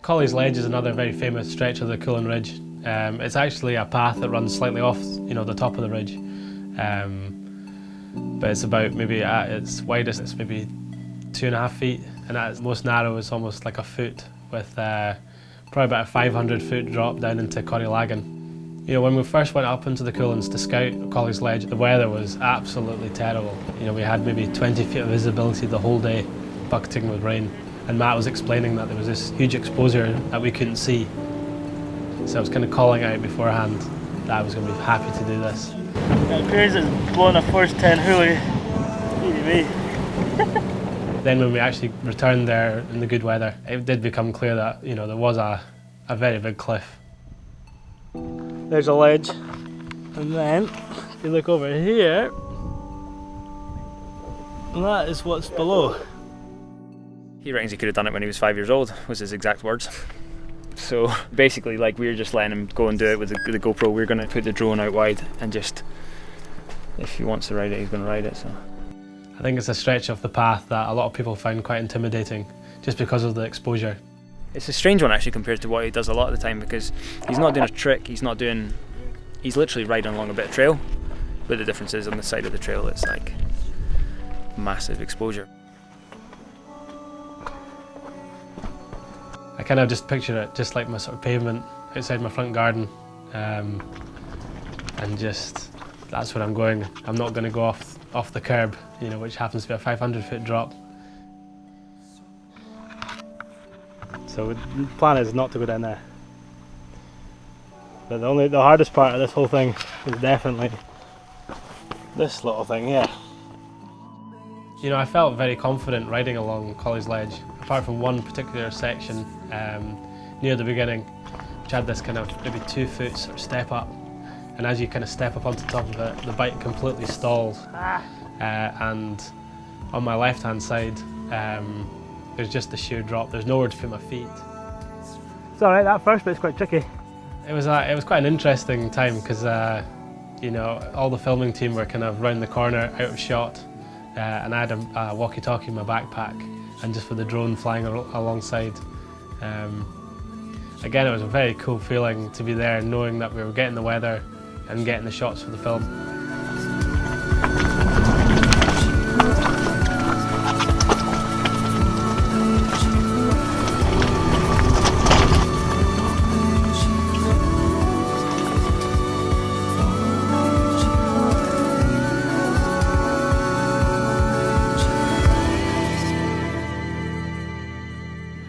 Collies Ledge is another very famous stretch of the Collies Ridge. It's actually a path that runs slightly off, the top of the ridge. But it's about maybe at its widest, it's maybe 2.5 feet, and at its most narrow it's almost like a foot, with probably about a 500-foot drop down into Collies Ledge. When we first went up into the Collies to scout Collies Ledge, the weather was absolutely terrible. We had maybe 20 feet of visibility the whole day, bucketing with rain. And Matt was explaining that there was this huge exposure that we couldn't see. So I was kind of calling out beforehand that I was going to be happy to do this. It appears it's blown a first 10 hoolie. Then when we actually returned there in the good weather, it did become clear that there was a very big cliff. There's a ledge, and then if you look over here, and that is what's below. He reckons he could have done it when he was 5 years old, was his exact words. So basically, we were just letting him go and do it with the GoPro. We were going to put the drone out wide and just, if he wants to ride it, he's going to ride it. So I think it's a stretch of the path that a lot of people find quite intimidating, just because of the exposure. It's a strange one actually compared to what he does a lot of the time, because he's not doing a trick, he's literally riding along a bit of trail, but the difference is on the side of the trail it's like massive exposure. I kind of just picture it just like my sort of pavement outside my front garden, and just that's where I'm going. I'm not going to go off the curb, which happens to be a 500-foot drop. So the plan is not to go down there. But the hardest part of this whole thing is definitely this little thing here. I felt very confident riding along Collies Ledge, apart from one particular section near the beginning, which had this kind of maybe 2 foot sort of step up. And as you kind of step up onto the top of it, the bike completely stalls. And on my left-hand side, there's just a sheer drop. There's nowhere to put my feet. It's alright, that first bit's quite tricky. It was quite an interesting time because all the filming team were kind of round the corner, out of shot, and I had a walkie-talkie in my backpack, and just with the drone flying alongside. Again, it was a very cool feeling to be there, knowing that we were getting the weather and getting the shots for the film.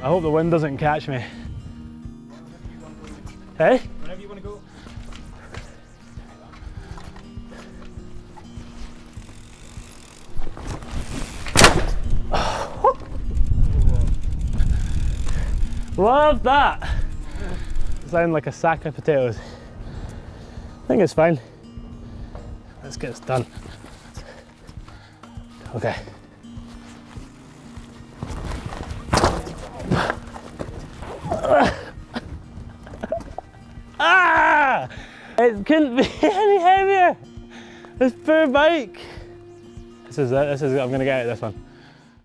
I hope the wind doesn't catch me. Hey? Whenever you want to go. Love that! Sound like a sack of potatoes. I think it's fine. Let's get this done. Okay. Ah! It couldn't be any heavier! This poor bike! This is I'm gonna get out of this one.